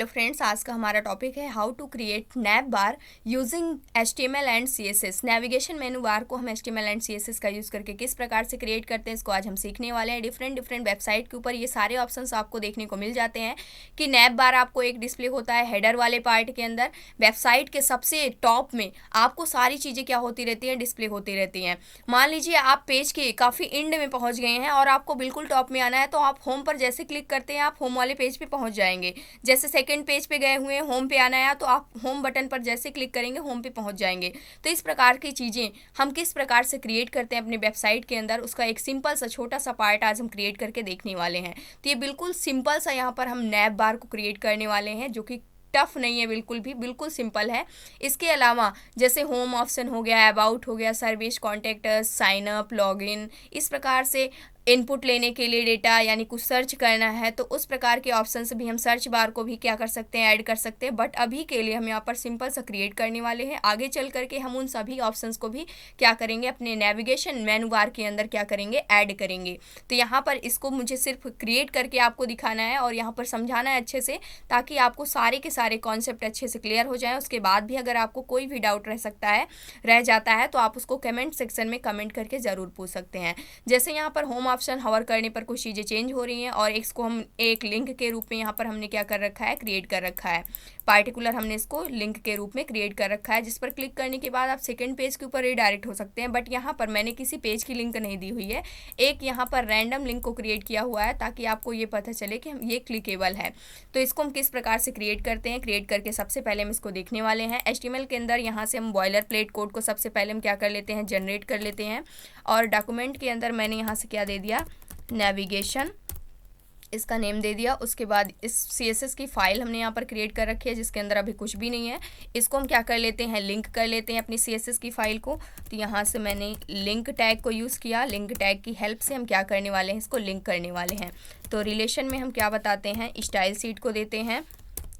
Hello friends, आज का हमारा टॉपिक है how to create nav bar using HTML and CSS। Navigation menu bar को हम HTML एंड CSS का यूज़ करके किस प्रकार से क्रिएट करते हैं, इसको आज हम सीखने वाले हैं। डिफरेंट वेबसाइट के ऊपर ये सारे ऑप्शंस आपको देखने को मिल जाते हैं कि नैव बार आपको एक डिस्प्ले होता है हेडर वाले पार्ट के अंदर। वेबसाइट के सबसे टॉप में आपको सारी चीज़ें क्या होती रहती हैं, डिस्प्ले होती रहती हैं। मान लीजिए आप पेज के काफ़ी एंड में पहुँच गए हैं और आपको बिल्कुल टॉप में आना है, तो आप होम पर जैसे क्लिक करते हैं आप होम वाले पेज पर पहुँच जाएंगे। जैसे सेकंड पेज पे गए हुए हैं, होम पे आना है तो आप होम बटन पर जैसे क्लिक करेंगे होम पे पहुंच जाएंगे। तो इस प्रकार की चीज़ें हम किस प्रकार से क्रिएट करते हैं अपनी वेबसाइट के अंदर, उसका एक सिंपल सा छोटा सा पार्ट आज हम क्रिएट करके देखने वाले हैं। तो ये बिल्कुल सिंपल सा यहाँ पर हम नैव बार को क्रिएट करने वाले हैं, जो कि टफ नहीं है, बिल्कुल भी बिल्कुल सिंपल है। इसके अलावा जैसे होम ऑप्शन हो गया, अबाउट हो गया, service, contact, sign up, login, इस प्रकार से इनपुट लेने के लिए डेटा यानी कुछ सर्च करना है तो उस प्रकार के ऑप्शन से भी हम सर्च बार को भी क्या कर सकते हैं, ऐड कर सकते हैं। बट अभी के लिए हम यहाँ पर सिंपल सा क्रिएट करने वाले हैं। आगे चल करके हम उन सभी ऑप्शंस को भी क्या करेंगे, अपने नेविगेशन मेनू बार के अंदर क्या करेंगे, ऐड करेंगे। तो यहाँ पर इसको मुझे सिर्फ क्रिएट करके आपको दिखाना है और यहाँ पर समझाना है अच्छे से, ताकि आपको सारे के सारे कॉन्सेप्ट अच्छे से क्लियर हो जाए। उसके बाद भी अगर आपको कोई भी डाउट रह जाता है तो आप उसको कमेंट सेक्शन में कमेंट करके ज़रूर पूछ सकते हैं। जैसे यहाँ पर होम ऑप्शन हवर करने पर कुछ चीज़ें चेंज हो रही हैं और इसको हम एक लिंक के रूप में यहाँ पर हमने क्या कर रखा है, क्रिएट कर रखा है। पार्टिकुलर हमने इसको लिंक के रूप में क्रिएट कर रखा है, जिस पर क्लिक करने के बाद आप सेकंड पेज के ऊपर रिडायरेक्ट हो सकते हैं। बट यहाँ पर मैंने किसी पेज की लिंक नहीं दी हुई है, एक यहाँ पर रैंडम लिंक को क्रिएट किया हुआ है ताकि आपको ये पता चले कि हम ये क्लिकेबल है। तो इसको हम किस प्रकार से क्रिएट करते हैं, क्रिएट करके सबसे पहले हम इसको देखने वाले हैं। HTML के अंदर यहाँ से हम बॉयलर प्लेट कोड को सबसे पहले हम क्या कर लेते हैं, जनरेट कर लेते हैं। और डॉक्यूमेंट के अंदर मैंने यहाँ से क्या दे दिया, नेविगेशन, इसका नेम दे दिया। उसके बाद इस CSS की फाइल हमने यहाँ पर क्रिएट कर रखी है जिसके अंदर अभी कुछ भी नहीं है। इसको हम क्या कर लेते हैं, लिंक कर लेते हैं अपनी CSS की फाइल को। तो यहाँ से मैंने लिंक टैग को यूज़ किया। लिंक टैग की हेल्प से हम क्या करने वाले हैं, इसको लिंक करने वाले हैं। तो रिलेशन में हम क्या बताते हैं, स्टाइल शीट को देते हैं।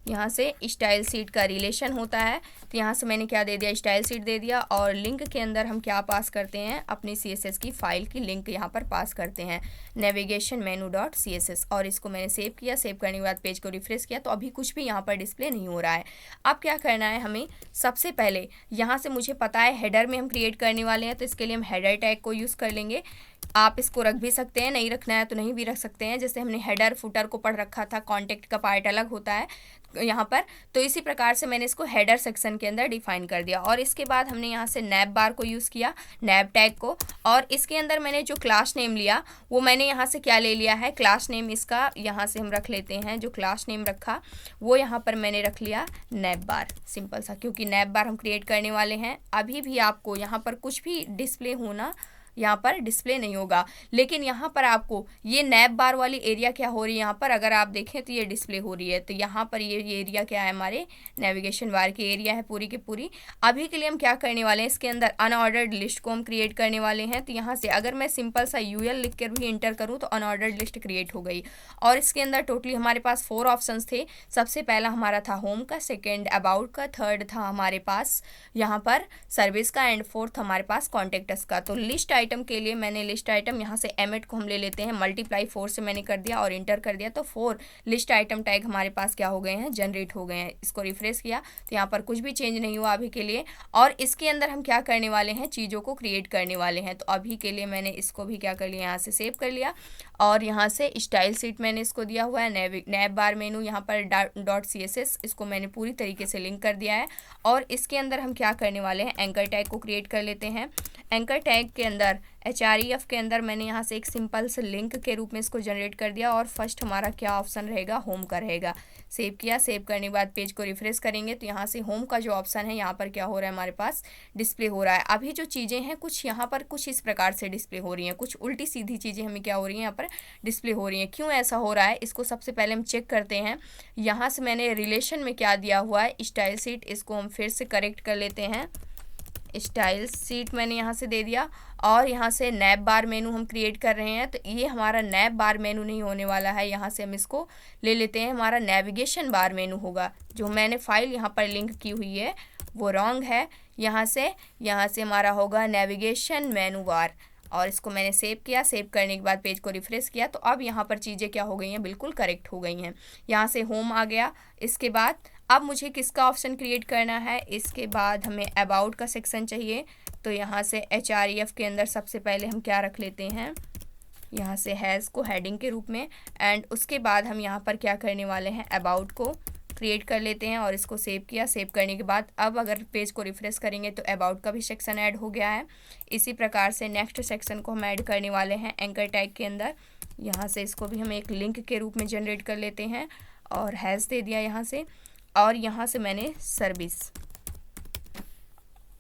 यहाँ से स्टाइल शीट का रिलेशन होता है, तो यहाँ से मैंने क्या दे दिया, स्टाइल शीट दे दिया। और लिंक के अंदर हम क्या पास करते हैं, अपनी CSS की फाइल की लिंक यहाँ पर पास करते हैं, नेविगेशन मेनू डॉट CSS। और इसको मैंने सेव किया। सेव करने के बाद पेज को रिफ्रेश किया तो अभी कुछ भी यहाँ पर डिस्प्ले नहीं हो रहा है। अब क्या करना है हमें, सबसे पहले यहाँ से मुझे पता है हेडर में हम क्रिएट करने वाले हैं, तो इसके लिए हम हेडर टैग को यूज़ कर लेंगे। आप इसको रख भी सकते हैं, नहीं रखना है तो नहीं भी रख सकते हैं। जैसे हमने हेडर फुटर को पढ़ रखा था, कॉन्टेक्ट का पार्ट अलग होता है यहाँ पर, तो इसी प्रकार से मैंने इसको हेडर सेक्शन के अंदर डिफाइन कर दिया। और इसके बाद हमने यहाँ से नैव बार को यूज़ किया, नैव टैग को। और इसके अंदर मैंने जो क्लास नेम लिया वो मैंने यहाँ से क्या ले लिया है, क्लास नेम इसका यहाँ से हम रख लेते हैं। जो क्लास नेम रखा वो यहाँ पर मैंने रख लिया नैव बार, सिंपल सा, क्योंकि नैव बार हम क्रिएट करने वाले हैं। अभी भी आपको यहाँ पर कुछ भी डिस्प्ले होना, यहाँ पर डिस्प्ले नहीं होगा, लेकिन यहाँ पर आपको ये नैव बार वाली एरिया क्या हो रही है, यहाँ पर अगर आप देखें तो ये डिस्प्ले हो रही है। तो यहाँ पर ये एरिया क्या है, हमारे नेविगेशन बार की एरिया है पूरी की पूरी। अभी के लिए हम क्या करने वाले हैं, इसके अंदर अनऑर्डर्ड लिस्ट को हम क्रिएट करने वाले हैं। तो यहाँ से अगर मैं सिंपल सा UL लिख कर भी इंटर करूँ तो अनऑर्डर्ड लिस्ट क्रिएट हो गई। और इसके अंदर टोटली हमारे पास 4 ऑप्शंस थे। सबसे पहला हमारा था होम का, सेकेंड अबाउट का, थर्ड था हमारे पास यहाँ पर सर्विस का, एंड फोर्थ हमारे पास कॉन्टेक्ट्स का। तो लिस्ट आइटम के लिए मैंने लिस्ट आइटम यहाँ से एमिट को हम ले लेते हैं, मल्टीप्लाई 4 से मैंने कर दिया और इंटर कर दिया। तो 4 लिस्ट आइटम टैग हमारे पास क्या हो गए हैं, जनरेट हो गए हैं। इसको रिफ्रेश किया तो यहाँ पर कुछ भी चेंज नहीं हुआ अभी के लिए। और इसके अंदर हम क्या करने वाले हैं, चीज़ों को क्रिएट करने वाले हैं। तो अभी के लिए मैंने इसको भी क्या कर लिया, यहाँ से सेव कर लिया। और यहाँ से स्टाइल शीट मैंने इसको दिया हुआ है, नैव बार मेनू यहाँ पर डॉट CSS, इसको मैंने पूरी तरीके से लिंक कर दिया है। और इसके अंदर हम क्या करने वाले हैं, एंकर टैग को क्रिएट कर लेते हैं। एंकर टैग के अंदर href के अंदर मैंने यहाँ से एक सिंपल से लिंक के रूप में इसको जनरेट कर दिया। और फर्स्ट हमारा क्या ऑप्शन रहेगा, होम का रहेगा। सेव किया। सेव करने के बाद पेज को रिफ्रेश करेंगे तो यहाँ से होम का जो ऑप्शन है यहाँ पर क्या हो रहा है, हमारे पास डिस्प्ले हो रहा है। अभी जो चीज़ें हैं कुछ यहाँ पर कुछ इस प्रकार से डिस्प्ले हो रही हैं, कुछ उल्टी सीधी चीज़ें हमें क्या हो रही हैं, यहाँ पर डिस्प्ले हो रही हैं। क्यों ऐसा हो रहा है, इसको सबसे पहले हम चेक करते हैं। यहाँ से मैंने रिलेशन में क्या दिया हुआ है, स्टाइल शीट, इसको हम फिर से करेक्ट कर लेते हैं। स्टाइल शीट मैंने यहाँ से दे दिया। और यहाँ से नैव बार मेनू हम क्रिएट कर रहे हैं, तो ये हमारा नैव बार मेनू नहीं होने वाला है। यहाँ से हम इसको ले लेते हैं, हमारा नेविगेशन बार मेनू होगा। जो मैंने फाइल यहाँ पर लिंक की हुई है वो रॉन्ग है। यहाँ से हमारा होगा नेविगेशन मेनू बार। और इसको मैंने सेव किया। सेव करने के बाद पेज को रिफ्रेश किया तो अब यहाँ पर चीज़ें क्या हो गई हैं, बिल्कुल करेक्ट हो गई हैं। यहाँ से होम आ गया। इसके बाद अब मुझे किसका ऑप्शन क्रिएट करना है, इसके बाद हमें अबाउट का सेक्शन चाहिए। तो यहाँ से HREF के अंदर सबसे पहले हम क्या रख लेते हैं, यहाँ से हैज़ को हेडिंग के रूप में, एंड उसके बाद हम यहाँ पर क्या करने वाले हैं, अबाउट को क्रिएट कर लेते हैं और इसको सेव किया। सेव करने के बाद अब अगर पेज को रिफ्रेश करेंगे तो अबाउट का भी सेक्शन ऐड हो गया है। इसी प्रकार से नेक्स्ट सेक्शन को हम ऐड करने वाले हैं एंकर टैग के अंदर। यहाँ से इसको भी हम एक लिंक के रूप में जनरेट कर लेते हैं और हैज़ दे दिया यहाँ से, और यहाँ से मैंने सर्विस,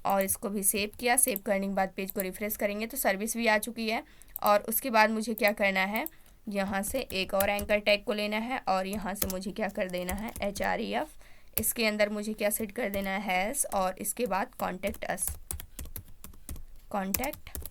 और इसको भी सेव किया। सेव करने के बाद पेज को रिफ्रेश करेंगे तो सर्विस भी आ चुकी है। और उसके बाद मुझे क्या करना है, यहाँ से एक और एंकर टैग को लेना है और यहाँ से मुझे क्या कर देना है, HREF। इसके अंदर मुझे क्या सेट कर देना है, हैज़, और इसके बाद कॉन्टैक्ट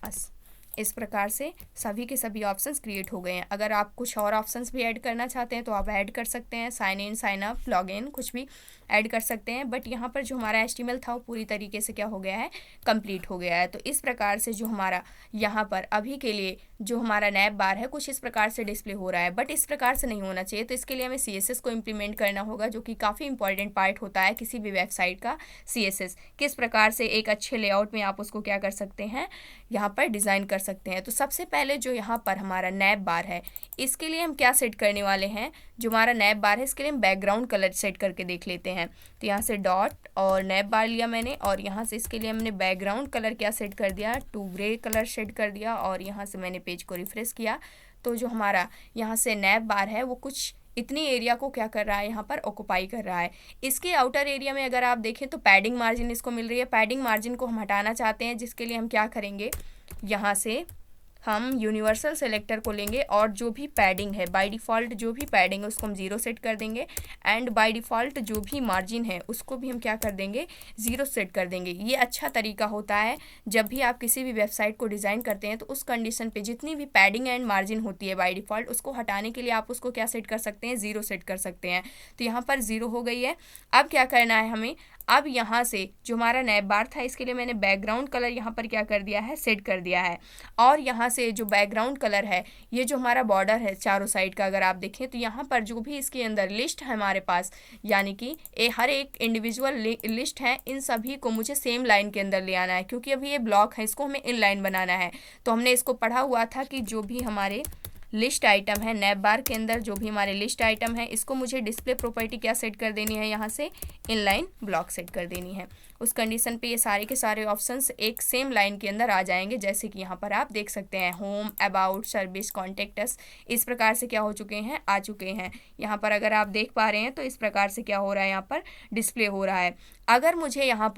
अस। इस प्रकार से सभी के सभी ऑप्शंस क्रिएट हो गए हैं। अगर आप कुछ और ऑप्शंस भी ऐड करना चाहते हैं तो आप ऐड कर सकते हैं, sign in, sign up, log in, कुछ भी ऐड कर सकते हैं। बट यहाँ पर जो हमारा HTML था वो पूरी तरीके से क्या हो गया है, कंप्लीट हो गया है। तो इस प्रकार से जो हमारा यहाँ पर अभी के लिए जो हमारा नैप बार है कुछ इस प्रकार से डिस्प्ले हो रहा है, बट इस प्रकार से नहीं होना चाहिए। तो इसके लिए हमें CSS को इम्प्लीमेंट करना होगा, जो कि काफ़ी इंपॉर्टेंट पार्ट होता है किसी भी वेबसाइट का। CSS किस प्रकार से एक अच्छे लेआउट में आप उसको क्या कर सकते हैं, यहाँ पर डिज़ाइन कर सकते हैं। तो सबसे पहले जो यहाँ पर हमारा नैप बार है, इसके लिए हम क्या सेट करने वाले हैं, जो हमारा नैप बार है इसके लिए हम बैकग्राउंड कलर सेट करके देख लेते हैं। तो यहाँ से डॉट और नैप बार लिया मैंने, और यहाँ से इसके लिए हमने बैकग्राउंड कलर क्या सेट कर दिया, टू ग्रे कलर सेट कर दिया। और यहाँ से मैंने पेज को रिफ्रेश किया तो जो हमारा यहाँ से नैप बार है वो कुछ इतनी एरिया को क्या कर रहा है, यहाँ पर ऑक्युपाई कर रहा है। इसके आउटर एरिया में अगर आप देखें तो पैडिंग मार्जिन इसको मिल रही है। पैडिंग मार्जिन को हम हटाना चाहते हैं, जिसके लिए हम क्या करेंगे, यहाँ से हम यूनिवर्सल सेलेक्टर को लेंगे और जो भी पैडिंग है बाय डिफ़ॉल्ट, जो भी पैडिंग है उसको हम 0 सेट कर देंगे, एंड बाय डिफ़ॉल्ट जो भी मार्जिन है उसको भी हम क्या कर देंगे, 0 सेट कर देंगे। ये अच्छा तरीका होता है जब भी आप किसी भी वेबसाइट को डिज़ाइन करते हैं तो उस कंडीशन पे जितनी भी पैडिंग एंड मार्जिन होती है बाय डिफ़ॉल्ट, उसको हटाने के लिए आप उसको क्या सेट कर सकते हैं, 0 सेट कर सकते हैं। तो यहाँ पर 0 हो गई है। अब क्या करना है हमें, अब यहाँ से जो हमारा नैप बार था इसके लिए मैंने बैकग्राउंड कलर यहाँ पर क्या कर दिया है, सेट कर दिया है। और यहाँ से जो बैकग्राउंड कलर है, ये जो हमारा बॉर्डर है चारों साइड का अगर आप देखें तो यहाँ पर जो भी इसके अंदर लिस्ट है हमारे पास, यानी कि हर एक इंडिविजुअल लिस्ट है, इन सभी को मुझे सेम लाइन के अंदर ले आना है। क्योंकि अभी ये ब्लॉक है, इसको हमें इन लाइन बनाना है। तो हमने इसको पढ़ा हुआ था कि जो भी हमारे लिस्ट आइटम है नैप बार के अंदर, जो भी हमारे लिस्ट आइटम है, इसको मुझे डिस्प्ले प्रॉपर्टी क्या सेट कर देनी है, यहाँ से इनलाइन ब्लॉक सेट कर देनी है। उस कंडीशन पे ये सारे के सारे ऑप्शंस एक सेम लाइन के अंदर आ जाएंगे, जैसे कि यहाँ पर आप देख सकते हैं, home, about, service, contact us, इस प्रकार से क्या हो चुके हैं, आ चुके हैं। यहाँ पर अगर आप देख पा रहे हैं तो इस प्रकार से क्या हो रहा है, यहाँ पर डिस्प्ले हो रहा है। अगर मुझे यहाँ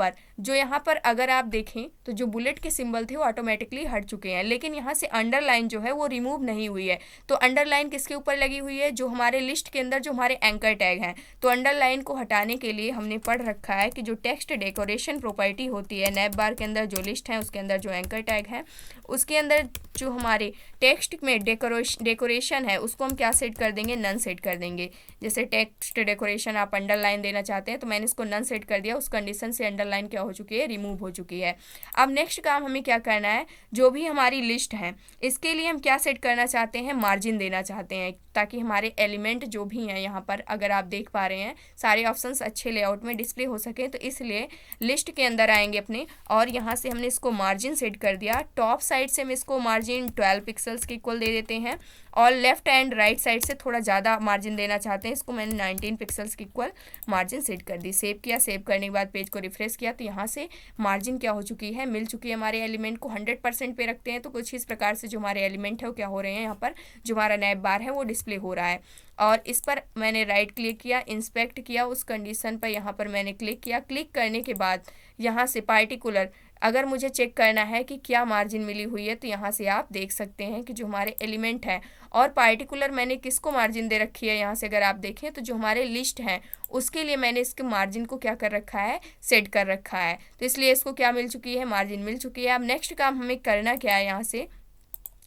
पर अगर आप देखें तो जो बुलेट के सिंबल थे वो ऑटोमेटिकली हट चुके हैं, लेकिन यहाँ से अंडरलाइन जो है वो रिमूव नहीं हुई है। तो अंडरलाइन किसके ऊपर लगी हुई है, जो हमारे लिस्ट के अंदर जो हमारे एंकर टैग हैं। तो अंडरलाइन को हटाने के लिए हमने पढ़ रखा है कि जो टेक्स्ट डेकोरेशन प्रॉपर्टी होती है नैप बार के अंदर, जो लिस्ट है उसके अंदर जो एंकर टैग है, उसके अंदर जो हमारे टेक्स्ट में डेकोरेशन है उसको हम क्या सेट कर देंगे, नन सेट कर देंगे। जैसे टेक्स्ट डेकोरेशन आप अंडरलाइन देना चाहते हैं तो मैंने इसको नन सेट कर दिया, उस कंडीशन से अंडरलाइन क्या हो चुकी है, रिमूव हो चुकी है। अब नेक्स्ट काम हमें क्या करना है, जो भी हमारी लिस्ट है इसके लिए हम क्या सेट करना चाहते हैं, मार्जिन देना चाहते हैं, ताकि हमारे एलिमेंट जो भी हैं यहाँ पर अगर आप देख पा रहे हैं सारे ऑप्शंस अच्छे लेआउट में डिस्प्ले हो सके। तो इसलिए लिस्ट के अंदर आएंगे अपने, और यहाँ से हमने इसको मार्जिन सेट कर दिया। टॉप साइड से हम इसको मार्जिन 12 पिक्सल्स के इक्वल दे देते हैं, और लेफ्ट एंड राइट साइड से थोड़ा ज़्यादा मार्जिन देना चाहते हैं, इसको मैंने 19 पिक्सल्स के इक्वल मार्जिन सेट कर दी। सेव किया, सेव करने के बाद पेज को रिफ्रेश किया तो यहाँ से मार्जिन क्या हो चुकी है, मिल चुकी है। हमारे एलिमेंट को 100% पे रखते हैं तो कुछ इस प्रकार से जो हमारे एलिमेंट है वो क्या हो रहे हैं, यहाँ पर जो हमारा नैप बार है वो डिस्प्ले हो रहा है। और इस पर मैंने राइट क्लिक किया, इंस्पेक्ट किया, उस कंडीशन पर यहाँ पर मैंने क्लिक किया। क्लिक करने के बाद यहाँ से पार्टिकुलर अगर मुझे चेक करना है कि क्या मार्जिन मिली हुई है तो यहाँ से आप देख सकते हैं कि जो हमारे एलिमेंट है, और पार्टिकुलर मैंने किसको मार्जिन दे रखी है, यहाँ से अगर आप देखें तो जो हमारे लिस्ट हैं उसके लिए मैंने इसके मार्जिन को क्या कर रखा है, सेट कर रखा है। तो इसलिए इसको क्या मिल चुकी है, मार्जिन मिल चुकी है। अब नेक्स्ट काम हमें करना क्या है, यहाँ से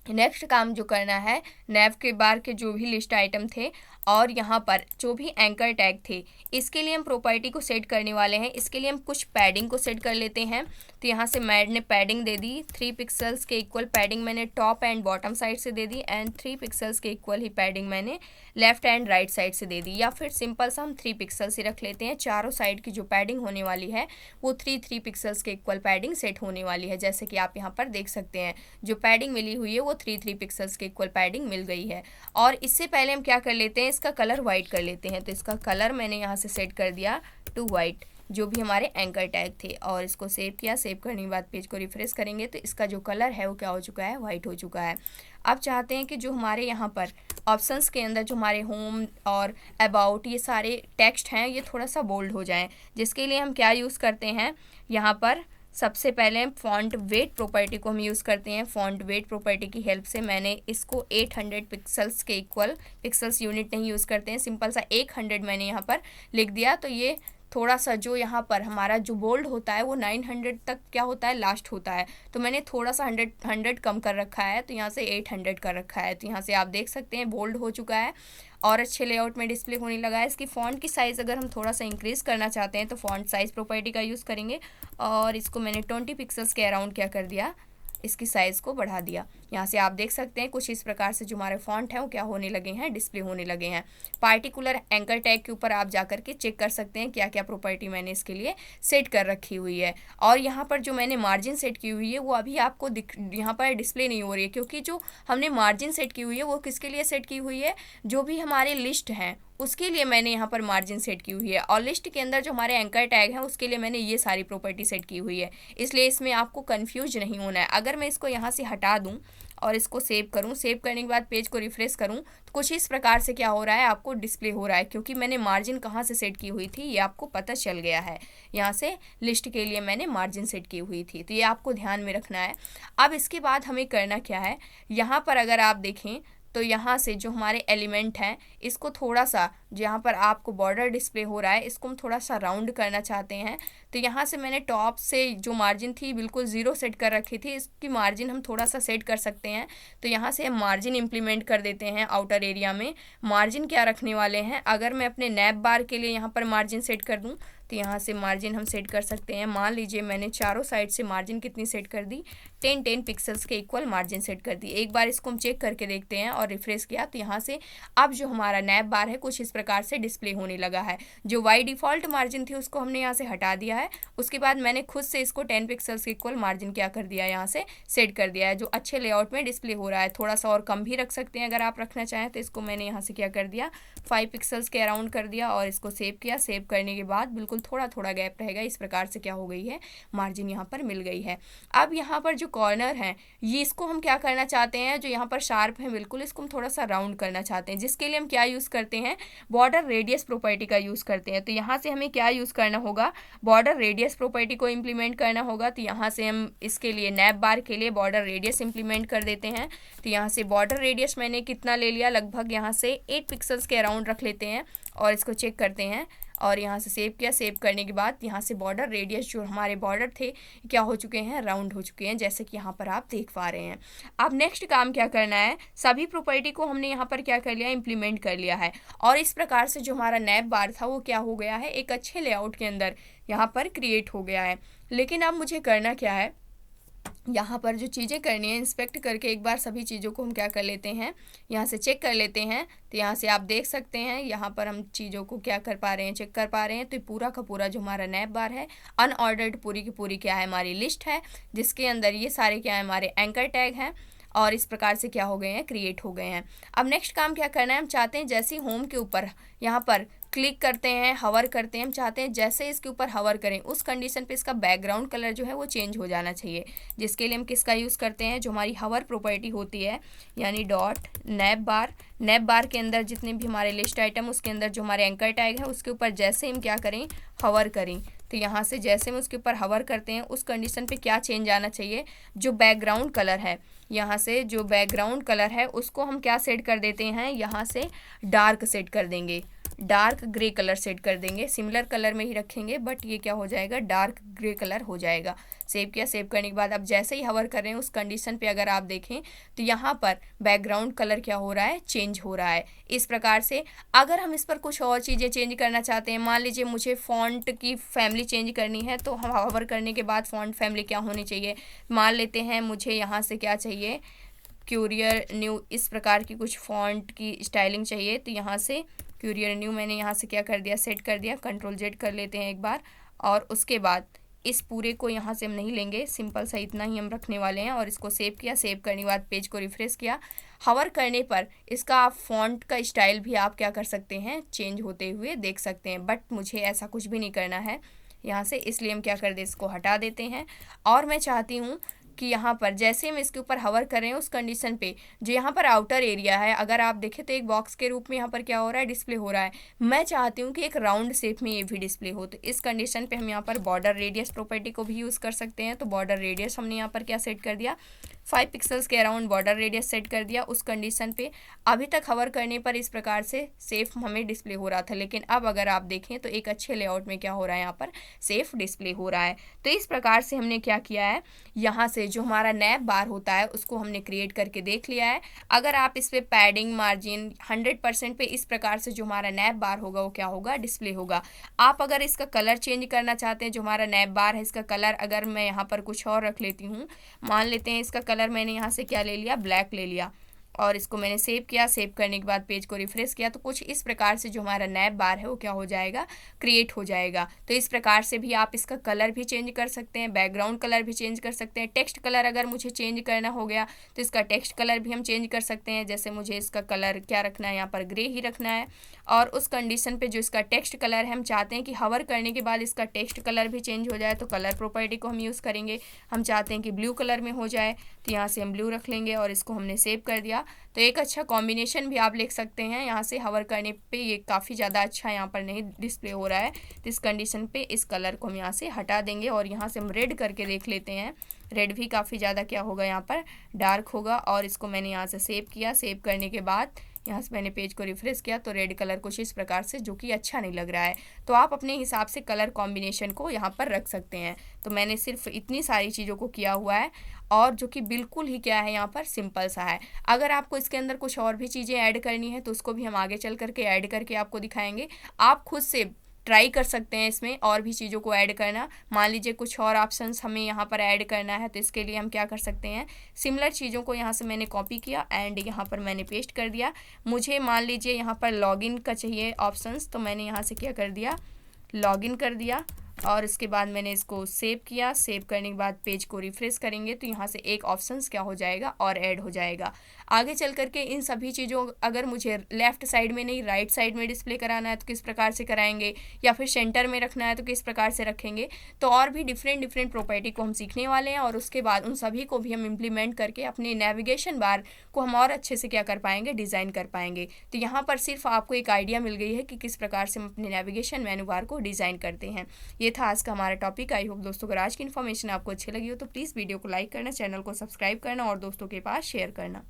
नेक्स्ट काम जो करना है, नैप के बार के जो भी लिस्ट आइटम थे और यहाँ पर जो भी एंकर टैग थे इसके लिए हम प्रॉपर्टी को सेट करने वाले हैं। इसके लिए हम कुछ पैडिंग को सेट कर लेते हैं। तो यहाँ से मैंने पैडिंग दे दी 3 पिक्सल्स के इक्वल पैडिंग मैंने टॉप एंड बॉटम साइड से दे दी, एंड 3 पिक्सल्स के इक्वल ही पैडिंग मैंने लेफ्ट एंड राइट साइड से दे दी, या फिर सिंपल सा हम 3 पिक्सल्स ही रख लेते हैं। चारों साइड की जो पैडिंग होने वाली है वो 3 पिक्सल्स के इक्वल पैडिंग सेट होने वाली है। जैसे कि आप यहाँ पर देख सकते हैं जो पैडिंग मिली हुई है वो 3 पिक्सल्स के इक्वल पैडिंग मिल गई है। और इससे पहले हम क्या कर लेते हैं, इसका कलर वाइट कर लेते हैं। तो इसका कलर मैंने यहाँ से सेट कर दिया टू वाइट, जो भी हमारे एंकर टैग थे, और इसको सेव किया। सेव करने के बाद पेज को रिफ्रेश करेंगे तो इसका जो कलर है वो क्या हो चुका है, वाइट हो चुका है। अब चाहते हैं कि जो हमारे यहाँ पर ऑप्शंस के अंदर जो हमारे होम और अबाउट ये सारे टेक्स्ट हैं ये थोड़ा सा बोल्ड हो जाएं, जिसके लिए हम क्या यूज़ करते हैं, यहाँ पर सबसे पहले फॉन्ट वेट प्रॉपर्टी को हम यूज़ करते हैं। फॉन्ट वेट प्रॉपर्टी की हेल्प से मैंने इसको 800 पिक्सल्स के इक्वल, पिक्सल्स यूनिट नहीं यूज़ करते हैं, सिंपल सा 100 मैंने यहाँ पर लिख दिया। तो ये थोड़ा सा जो यहाँ पर हमारा जो बोल्ड होता है वो 900 तक क्या होता है, लास्ट होता है। तो मैंने थोड़ा सा 100 कम कर रखा है, तो यहाँ से 800 कर रखा है। तो यहाँ से आप देख सकते हैं बोल्ड हो चुका है और अच्छे लेआउट में डिस्प्ले होने लगा है। इसकी फ़ॉन्ट की साइज़ अगर हम थोड़ा सा इंक्रीज़ करना चाहते हैं तो फ़ॉन्ट साइज़ प्रॉपर्टी का यूज़ करेंगे, और इसको मैंने 20 पिक्सल्स के अराउंड क्या कर दिया, इसकी साइज़ को बढ़ा दिया। यहाँ से आप देख सकते हैं कुछ इस प्रकार से जो हमारे फॉन्ट हैं वो क्या होने लगे हैं, डिस्प्ले होने लगे हैं। पार्टिकुलर एंकर टैग के ऊपर आप जाकर के चेक कर सकते हैं क्या क्या प्रॉपर्टी मैंने इसके लिए सेट कर रखी हुई है। और यहाँ पर जो मैंने मार्जिन सेट की हुई है वो अभी आपको यहाँ पर डिस्प्ले नहीं हो रही है, क्योंकि जो हमने मार्जिन सेट की हुई है वो किसके लिए सेट की हुई है, जो भी हमारे लिस्ट हैं उसके लिए मैंने यहाँ पर मार्जिन सेट की हुई है, और लिस्ट के अंदर जो हमारे एंकर टैग हैं उसके लिए मैंने ये सारी प्रॉपर्टी सेट की हुई है। इसलिए इसमें आपको कंफ्यूज नहीं होना है। अगर मैं इसको यहाँ से हटा दूँ और इसको सेव करूँ, सेव करने के बाद पेज को रिफ्रेश करूँ तो कुछ इस प्रकार से क्या हो रहा है, आपको डिस्प्ले हो रहा है, क्योंकि मैंने मार्जिन कहाँ से सेट की हुई थी ये आपको पता चल गया है। यहाँ से लिस्ट के लिए मैंने मार्जिन सेट की हुई थी, तो ये आपको ध्यान में रखना है। अब इसके बाद हमें करना क्या है, यहाँ पर अगर आप देखें तो यहाँ से जो हमारे एलिमेंट हैं इसको थोड़ा सा, जहाँ पर आपको बॉर्डर डिस्प्ले हो रहा है इसको हम थोड़ा सा राउंड करना चाहते हैं। तो यहाँ से मैंने टॉप से जो मार्जिन थी बिल्कुल 0 सेट कर रखी थी, इसकी मार्जिन हम थोड़ा सा सेट कर सकते हैं। तो यहाँ से हम मार्जिन इम्प्लीमेंट कर देते हैं। आउटर एरिया में मार्जिन क्या रखने वाले हैं, अगर मैं अपने नैप बार के लिए यहाँ पर मार्जिन सेट कर दूँ तो यहाँ से मार्जिन हम सेट कर सकते हैं। मान लीजिए मैंने चारों साइड से मार्जिन कितनी सेट कर दी, 10 पिक्सल्स के इक्वल मार्जिन सेट कर दी। एक बार इसको हम चेक करके देखते हैं और रिफ्रेश किया तो यहाँ से अब जो हमारा नैप बार है कुछ इस प्रकार से डिस्प्ले होने लगा है। जो बाय डिफ़ॉल्ट मार्जिन थी उसको हमने यहाँ से हटा दिया है। उसके बाद मैंने खुद से इसको 10 पिक्सल्स के इक्वल मार्जिन क्या कर दिया, यहाँ से सेट कर दिया है, जो अच्छे लेआउट में डिस्प्ले हो रहा है। थोड़ा सा और कम भी रख सकते हैं अगर आप रखना चाहें। तो इसको मैंने यहाँ से क्या कर दिया, 5 पिक्सल्स के अराउंड कर दिया और इसको सेव किया। सेव करने के बाद बिल्कुल थोड़ा थोड़ा गैप रहेगा, इस प्रकार से क्या हो गई है, मार्जिन यहाँ पर मिल गई है। अब यहाँ पर जो कॉर्नर है ये इसको हम क्या करना चाहते हैं, जो यहाँ पर शार्प है बिल्कुल इसको हम थोड़ा सा राउंड करना चाहते हैं, जिसके लिए हम क्या यूज़ करते हैं, बॉर्डर रेडियस प्रॉपर्टी का यूज़ करते हैं। तो यहाँ से हमें क्या यूज़ करना होगा, बॉर्डर रेडियस प्रॉपर्टी को इम्प्लीमेंट करना होगा। तो यहाँ से हम इसके लिए नैप बार के लिए बॉर्डर रेडियस इम्प्लीमेंट कर देते हैं। तो यहाँ से बॉर्डर रेडियस मैंने कितना ले लिया, लगभग यहाँ से 8 पिक्सल्स के अराउंड रख लेते हैं और इसको चेक करते हैं। और यहाँ से सेव किया। सेव करने के बाद यहाँ से बॉर्डर रेडियस जो हमारे बॉर्डर थे क्या हो चुके हैं, राउंड हो चुके हैं, जैसे कि यहाँ पर आप देख पा रहे हैं। अब नेक्स्ट काम क्या करना है, सभी प्रॉपर्टी को हमने यहाँ पर क्या कर लिया, इम्प्लीमेंट कर लिया है। और इस प्रकार से जो हमारा नैप बार था वो क्या हो गया है, एक अच्छे लेआउट के अंदर यहाँ पर क्रिएट हो गया है। लेकिन अब मुझे करना क्या है, यहाँ पर जो चीज़ें करनी है इंस्पेक्ट करके एक बार सभी चीज़ों को हम क्या कर लेते हैं, यहाँ से चेक कर लेते हैं। तो यहाँ से आप देख सकते हैं यहाँ पर हम चीज़ों को क्या कर पा रहे हैं, चेक कर पा रहे हैं। तो पूरा का पूरा जो हमारा नैप बार है अनऑर्डर्ड पूरी की पूरी क्या है, हमारी लिस्ट है, जिसके अंदर ये सारे क्या है, हमारे एंकर टैग हैं और इस प्रकार से क्या हो गए हैं, क्रिएट हो गए हैं। अब नेक्स्ट काम क्या करना है, हम चाहते हैं जैसे होम के ऊपर यहाँ पर क्लिक करते हैं, हवर करते हैं, हम चाहते हैं जैसे इसके ऊपर हवर करें उस कंडीशन पे इसका बैकग्राउंड कलर जो है वो चेंज हो जाना चाहिए। जिसके लिए हम किसका यूज़ करते हैं, जो हमारी हवर प्रॉपर्टी होती है, यानी डॉट नैप बार। नैप बार के अंदर जितने भी हमारे लिस्ट आइटम उसके अंदर जो हमारे एंकर टैग है उसके ऊपर जैसे हम क्या करें, हवर करें। तो यहाँ से जैसे हम उसके ऊपर हवर करते हैं उस कंडीशन पे क्या चेंज आना चाहिए, जो बैकग्राउंड कलर है, यहाँ से जो बैकग्राउंड कलर है उसको हम क्या सेट कर देते हैं, यहाँ से डार्क सेट कर देंगे। डार्क ग्रे कलर सेट कर देंगे, सिमिलर कलर में ही रखेंगे बट ये क्या हो जाएगा, डार्क ग्रे कलर हो जाएगा। सेव किया, सेव करने के बाद अब जैसे ही हवर कर रहे हैं उस कंडीशन पे अगर आप देखें तो यहाँ पर बैकग्राउंड कलर क्या हो रहा है, चेंज हो रहा है। इस प्रकार से अगर हम इस पर कुछ और चीज़ें चेंज करना चाहते हैं, मान लीजिए मुझे फ़ॉन्ट की फैमिली चेंज करनी है, तो हम हवर करने के बाद फ़ॉन्ट फैमिली क्या होनी चाहिए, मान लेते हैं मुझे यहाँ से क्या चाहिए, क्यूरियर न्यू, इस प्रकार की कुछ फ़ॉन्ट की स्टाइलिंग चाहिए। तो यहाँ से क्यूरियर न्यू मैंने यहाँ से क्या कर दिया, सेट कर दिया। कंट्रोल जेड कर लेते हैं एक बार, और उसके बाद इस पूरे को यहाँ से हम नहीं लेंगे, सिंपल सा इतना ही हम रखने वाले हैं। और इसको सेव किया, सेव करने के बाद पेज को रिफ्रेश किया। हवर करने पर इसका आप फ़ॉन्ट का स्टाइल भी आप क्या कर सकते हैं, चेंज होते हुए देख सकते हैं, बट मुझे ऐसा कुछ भी नहीं करना है यहाँ से, इसलिए हम क्या कर दे, इसको हटा देते हैं। और मैं चाहती हूँ कि यहाँ पर जैसे हम इसके ऊपर हवर करें उस कंडीशन पे जो यहाँ पर आउटर एरिया है, अगर आप देखें तो एक बॉक्स के रूप में यहाँ पर क्या हो रहा है, डिस्प्ले हो रहा है। मैं चाहती हूँ कि एक राउंड शेप में ये भी डिस्प्ले हो, तो इस कंडीशन पे हम यहाँ पर बॉर्डर रेडियस प्रॉपर्टी को भी यूज़ कर सकते हैं। तो बॉर्डर रेडियस हमने यहाँ पर क्या सेट कर दिया, 5 पिक्सल्स के अराउंड बॉर्डर रेडियस सेट कर दिया। उस कंडीशन पे अभी तक हवर करने पर इस प्रकार से सेफ हमें डिस्प्ले हो रहा था, लेकिन अब अगर आप देखें तो एक अच्छे लेआउट में क्या हो रहा है, यहाँ पर सेफ डिस्प्ले हो रहा है। तो इस प्रकार से हमने क्या किया है, यहाँ से जो हमारा नैप बार होता है उसको हमने क्रिएट करके देख लिया है। अगर आप इस पर पैडिंग मार्जिन 100% पे इस प्रकार से जो हमारा नैप बार होगा वो क्या होगा, डिस्प्ले होगा। आप अगर इसका कलर चेंज करना चाहते हैं, जो हमारा नैप बार है इसका कलर अगर मैं यहाँ पर कुछ और रख लेती हूँ, मान लेते हैं इसका कलर मैंने यहाँ से क्या ले लिया, ब्लैक ले लिया, और इसको मैंने सेव किया। सेव करने के बाद पेज को रिफ्रेश किया तो कुछ इस प्रकार से जो हमारा नैप बार है वो क्या हो जाएगा, क्रिएट हो जाएगा। तो इस प्रकार से भी आप इसका कलर भी चेंज कर सकते हैं, बैकग्राउंड कलर भी चेंज कर सकते हैं। टेक्स्ट कलर अगर मुझे चेंज करना हो गया तो इसका टेक्स्ट कलर भी हम चेंज कर सकते हैं। जैसे मुझे इसका कलर क्या रखना है, यहाँ पर ग्रे ही रखना है, और उस कंडीशन पे जो इसका टेक्स्ट कलर है हम चाहते हैं कि हवर करने के बाद इसका टेक्स्ट कलर भी चेंज हो जाए, तो कलर प्रॉपर्टी को हम यूज़ करेंगे। हम चाहते हैं कि ब्लू कलर में हो जाए, तो यहाँ से हम ब्लू रख लेंगे और इसको हमने सेव कर दिया। तो एक अच्छा कॉम्बिनेशन भी आप लिख सकते हैं। यहाँ से हवर करने पे ये काफ़ी ज़्यादा अच्छा यहाँ पर नहीं डिस्प्ले हो रहा है, तो इस कंडीशन पे इस कलर को हम यहाँ से हटा देंगे और यहाँ से हम रेड करके देख लेते हैं। रेड भी काफ़ी ज़्यादा क्या होगा, यहाँ पर डार्क होगा। और इसको मैंने यहाँ से सेव किया। सेव करने के बाद यहाँ से मैंने पेज को रिफ्रेश किया तो रेड कलर कुछ इस प्रकार से, जो कि अच्छा नहीं लग रहा है। तो आप अपने हिसाब से कलर कॉम्बिनेशन को यहाँ पर रख सकते हैं। तो मैंने सिर्फ इतनी सारी चीज़ों को किया हुआ है, और जो कि बिल्कुल ही क्या है, यहाँ पर सिंपल सा है। अगर आपको इसके अंदर कुछ और भी चीज़ें ऐड करनी है तो उसको भी हम आगे चल करके ऐड करके आपको दिखाएंगे। आप खुद से ट्राई कर सकते हैं इसमें और भी चीज़ों को ऐड करना। मान लीजिए कुछ और ऑप्शंस हमें यहाँ पर ऐड करना है, तो इसके लिए हम क्या कर सकते हैं, सिमिलर चीज़ों को यहाँ से मैंने कॉपी किया एंड यहाँ पर मैंने पेस्ट कर दिया। मुझे मान लीजिए यहाँ पर लॉगिन का चाहिए ऑप्शंस, तो मैंने यहाँ से क्या कर दिया, लॉगिन कर दिया, और इसके बाद मैंने इसको सेव किया। सेव करने के बाद पेज को रिफ्रेश करेंगे तो यहाँ से एक ऑप्शंस क्या हो जाएगा, और ऐड हो जाएगा। आगे चल करके इन सभी चीज़ों अगर मुझे लेफ़्ट साइड में नहीं राइट साइड में डिस्प्ले कराना है तो किस प्रकार से कराएंगे, या फिर सेंटर में रखना है तो किस प्रकार से रखेंगे। तो और भी डिफरेंट प्रॉपर्टी को हम सीखने वाले हैं, और उसके बाद उन सभी को भी हम इम्प्लीमेंट करके अपने नेविगेशन बार को हम और अच्छे से क्या कर पाएंगे, डिज़ाइन कर पाएंगे। तो यहाँ पर सिर्फ आपको एक आइडिया मिल गई है कि किस प्रकार से हम अपने नेविगेशन मेनू बार को डिज़ाइन करते हैं। ये था आज का हमारा टॉपिक। आई होप दोस्तों अगर आज की इन्फॉर्मेशन आपको अच्छी लगी हो तो प्लीज़ वीडियो को लाइक करना, चैनल को सब्सक्राइब करना और दोस्तों के पास शेयर करना।